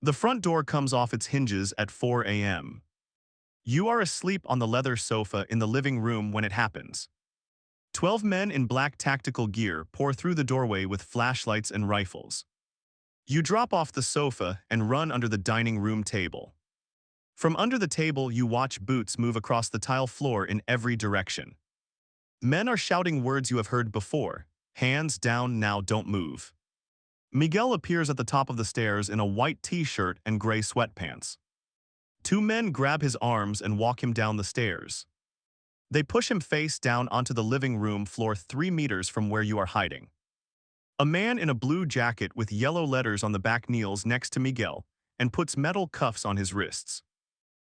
The front door comes off its hinges at 4 a.m. You are asleep on the leather sofa in the living room when it happens. 12 men in black tactical gear pour through the doorway with flashlights and rifles. You drop off the sofa and run under the dining room table. From under the table, you watch boots move across the tile floor in every direction. Men are shouting words you have heard before. Hands down now, don't move. Miguel appears at the top of the stairs in a white t-shirt and gray sweatpants. Two men grab his arms and walk him down the stairs. They push him face down onto the living room floor 3 meters from where you are hiding. A man in a blue jacket with yellow letters on the back kneels next to Miguel and puts metal cuffs on his wrists.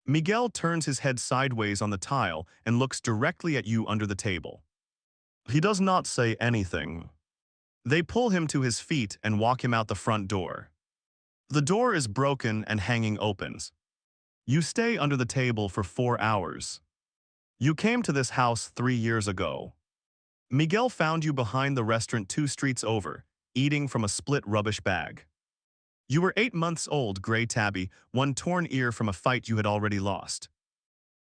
Miguel turns his head sideways on the tile and looks directly at you under the table. He does not say anything. They pull him to his feet and walk him out the front door. The door is broken and hanging opens. You stay under the table for 4 hours. You came to this house 3 years ago. Miguel found you behind the restaurant 2 streets over, eating from a split rubbish bag. You were 8 months old, gray tabby, one torn ear from a fight you had already lost.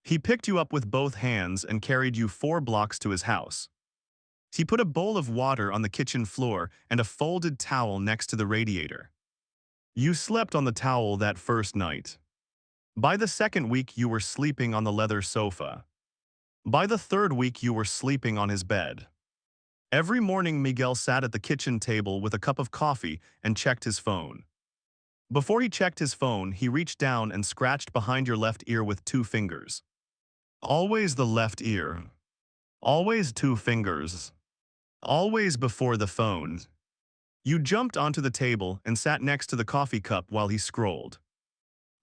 He picked you up with both hands and carried you 4 blocks to his house. He put a bowl of water on the kitchen floor and a folded towel next to the radiator. You slept on the towel that first night. By the second week, you were sleeping on the leather sofa. By the third week, you were sleeping on his bed. Every morning, Miguel sat at the kitchen table with a cup of coffee and checked his phone. Before he checked his phone, he reached down and scratched behind your left ear with 2 fingers. Always the left ear. Always 2 fingers. Always before the phone. You jumped onto the table and sat next to the coffee cup while he scrolled.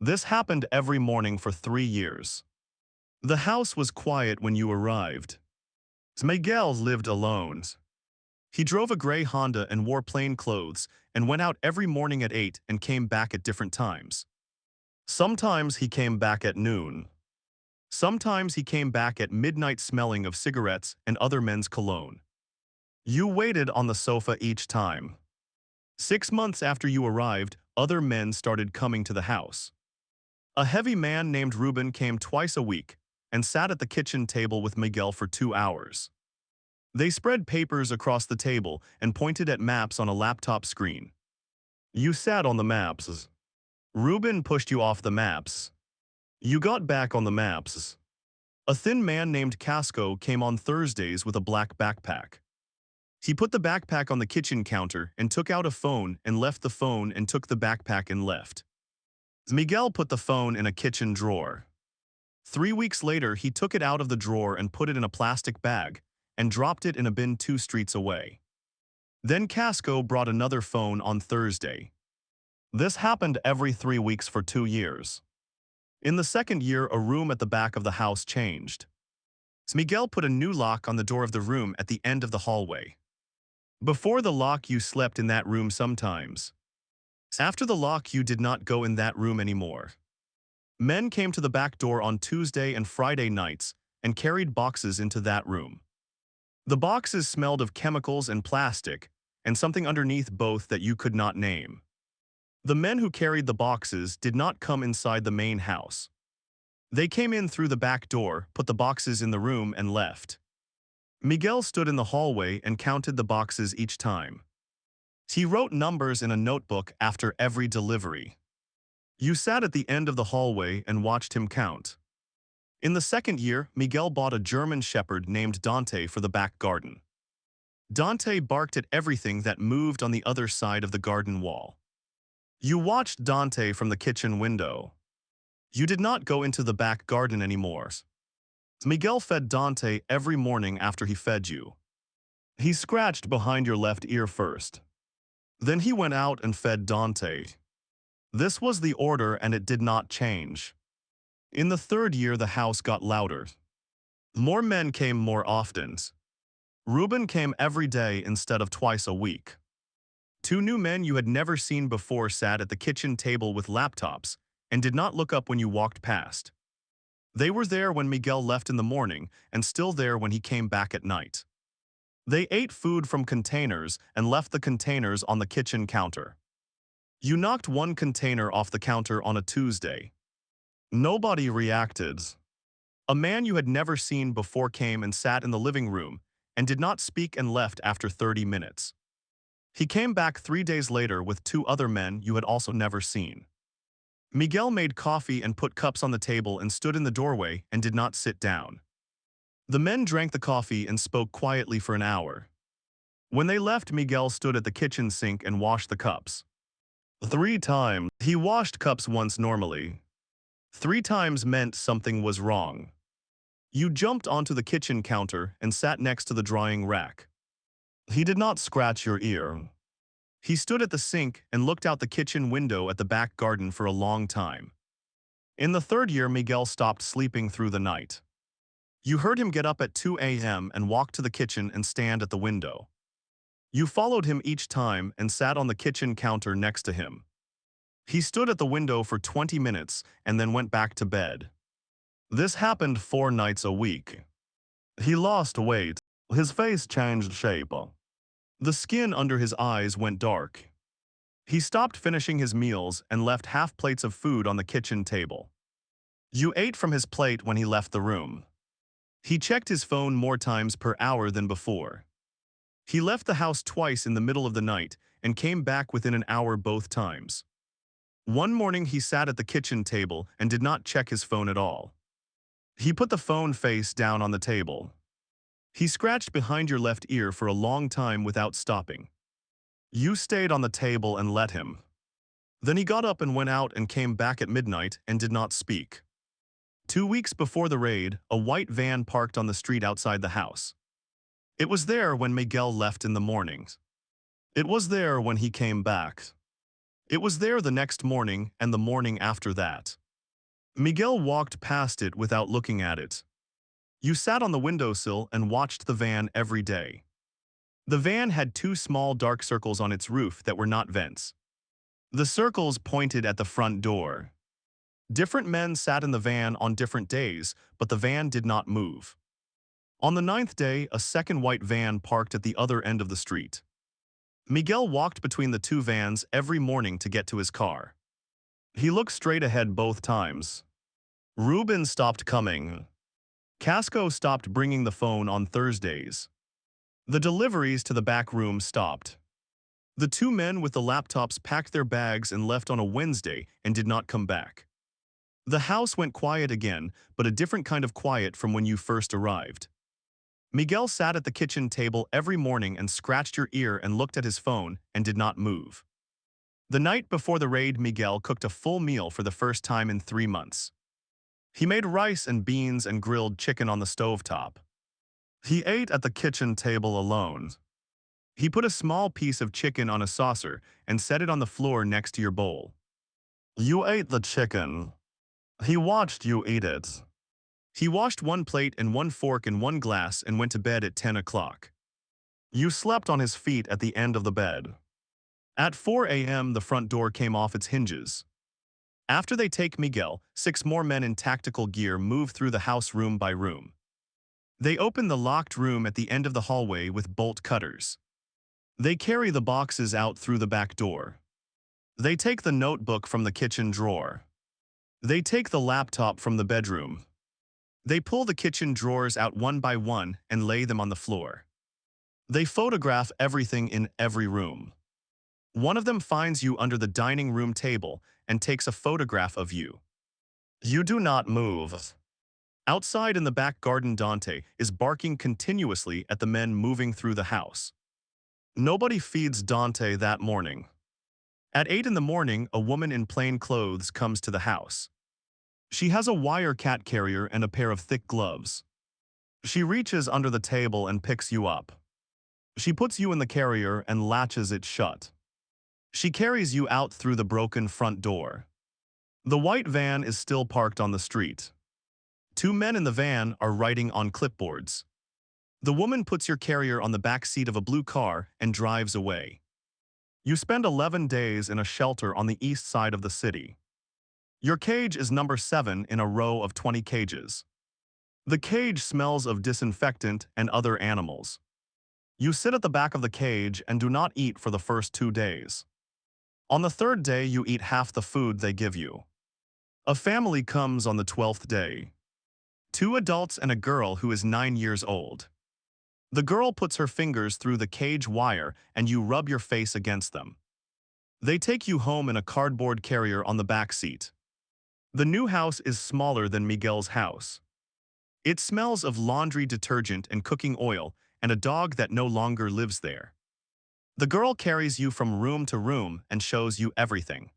This happened every morning for 3 years. The house was quiet when you arrived. Miguel lived alone. He drove a gray Honda and wore plain clothes and went out every morning at 8 and came back at different times. Sometimes he came back at noon. Sometimes he came back at midnight smelling of cigarettes and other men's cologne. You waited on the sofa each time. 6 months after you arrived, other men started coming to the house. A heavy man named Ruben came twice a week and sat at the kitchen table with Miguel for 2 hours. They spread papers across the table and pointed at maps on a laptop screen. You sat on the maps. Ruben pushed you off the maps. You got back on the maps. A thin man named Casco came on Thursdays with a black backpack. He put the backpack on the kitchen counter and took out a phone and left the phone and took the backpack and left. Miguel put the phone in a kitchen drawer. 3 weeks later, he took it out of the drawer and put it in a plastic bag and dropped it in a bin 2 streets away. Then Casco brought another phone on Thursday. This happened every 3 weeks for 2 years. In the second year, a room at the back of the house changed. Miguel put a new lock on the door of the room at the end of the hallway. Before the lock, you slept in that room sometimes. After the lock, you did not go in that room anymore. Men came to the back door on Tuesday and Friday nights and carried boxes into that room. The boxes smelled of chemicals and plastic, and something underneath both that you could not name. The men who carried the boxes did not come inside the main house. They came in through the back door, put the boxes in the room, and left. Miguel stood in the hallway and counted the boxes each time. He wrote numbers in a notebook after every delivery. You sat at the end of the hallway and watched him count. In the second year, Miguel bought a German shepherd named Dante for the back garden. Dante barked at everything that moved on the other side of the garden wall. You watched Dante from the kitchen window. You did not go into the back garden anymore. Miguel fed Dante every morning after he fed you. He scratched behind your left ear first. Then he went out and fed Dante. This was the order and it did not change. In the third year, the house got louder. More men came more often. Ruben came every day instead of twice a week. 2 new men you had never seen before sat at the kitchen table with laptops and did not look up when you walked past. They were there when Miguel left in the morning and still there when he came back at night. They ate food from containers and left the containers on the kitchen counter. You knocked one container off the counter on a Tuesday. Nobody reacted. A man you had never seen before came and sat in the living room and did not speak and left after 30 minutes. He came back 3 days later with two other men you had also never seen. Miguel made coffee and put cups on the table and stood in the doorway and did not sit down. The men drank the coffee and spoke quietly for an hour. When they left, Miguel stood at the kitchen sink and washed the cups. 3 times. He washed cups once normally. 3 times meant something was wrong. You jumped onto the kitchen counter and sat next to the drying rack. He did not scratch your ear. He stood at the sink and looked out the kitchen window at the back garden for a long time. In the third year, Miguel stopped sleeping through the night. You heard him get up at 2 a.m. and walk to the kitchen and stand at the window. You followed him each time and sat on the kitchen counter next to him. He stood at the window for 20 minutes and then went back to bed. This happened 4 nights a week. He lost weight. His face changed shape. The skin under his eyes went dark. He stopped finishing his meals and left half plates of food on the kitchen table. You ate from his plate when he left the room. He checked his phone more times per hour than before. He left the house twice in the middle of the night and came back within an hour both times. One morning he sat at the kitchen table and did not check his phone at all. He put the phone face down on the table. He scratched behind your left ear for a long time without stopping. You stayed on the table and let him. Then he got up and went out and came back at midnight and did not speak. 2 weeks before the raid, a white van parked on the street outside the house. It was there when Miguel left in the mornings. It was there when he came back. It was there the next morning and the morning after that. Miguel walked past it without looking at it. You sat on the windowsill and watched the van every day. The van had 2 small dark circles on its roof that were not vents. The circles pointed at the front door. Different men sat in the van on different days, but the van did not move. On the 9th day, a second white van parked at the other end of the street. Miguel walked between the 2 vans every morning to get to his car. He looked straight ahead both times. Ruben stopped coming. Casco stopped bringing the phone on Thursdays. The deliveries to the back room stopped. The 2 men with the laptops packed their bags and left on a Wednesday and did not come back. The house went quiet again, but a different kind of quiet from when you first arrived. Miguel sat at the kitchen table every morning and scratched your ear and looked at his phone and did not move. The night before the raid, Miguel cooked a full meal for the first time in 3 months. He made rice and beans and grilled chicken on the stovetop. He ate at the kitchen table alone. He put a small piece of chicken on a saucer and set it on the floor next to your bowl. You ate the chicken. He watched you eat it. He washed 1 plate and 1 fork and 1 glass and went to bed at 10 o'clock. You slept on his feet at the end of the bed. At 4 a.m. the front door came off its hinges. After they take Miguel, 6 more men in tactical gear move through the house room by room. They open the locked room at the end of the hallway with bolt cutters. They carry the boxes out through the back door. They take the notebook from the kitchen drawer. They take the laptop from the bedroom. They pull the kitchen drawers out one by one and lay them on the floor. They photograph everything in every room. One of them finds you under the dining room table and takes a photograph of you. You do not move. Outside in the back garden, Dante is barking continuously at the men moving through the house. Nobody feeds Dante that morning. At 8 in the morning, a woman in plain clothes comes to the house. She has a wire cat carrier and a pair of thick gloves. She reaches under the table and picks you up. She puts you in the carrier and latches it shut. She carries you out through the broken front door. The white van is still parked on the street. 2 men in the van are writing on clipboards. The woman puts your carrier on the back seat of a blue car and drives away. You spend 11 days in a shelter on the east side of the city. Your cage is number 7 in a row of 20 cages. The cage smells of disinfectant and other animals. You sit at the back of the cage and do not eat for the first 2 days. On the third day, you eat half the food they give you. A family comes on the 12th day. Two adults and a girl who is 9 years old. The girl puts her fingers through the cage wire and you rub your face against them. They take you home in a cardboard carrier on the back seat. The new house is smaller than Miguel's house. It smells of laundry detergent and cooking oil and a dog that no longer lives there. The girl carries you from room to room and shows you everything.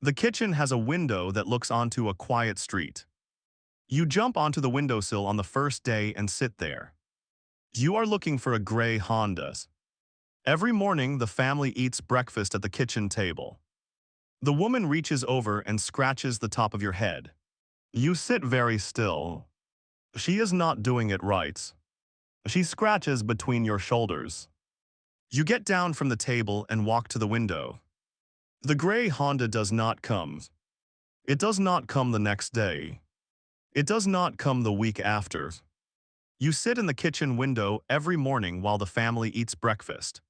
The kitchen has a window that looks onto a quiet street. You jump onto the windowsill on the first day and sit there. You are looking for a gray Honda. Every morning, the family eats breakfast at the kitchen table. The woman reaches over and scratches the top of your head. You sit very still. She is not doing it right. She scratches between your shoulders. You get down from the table and walk to the window. The gray Honda does not come. It does not come the next day. It does not come the week after. You sit in the kitchen window every morning while the family eats breakfast.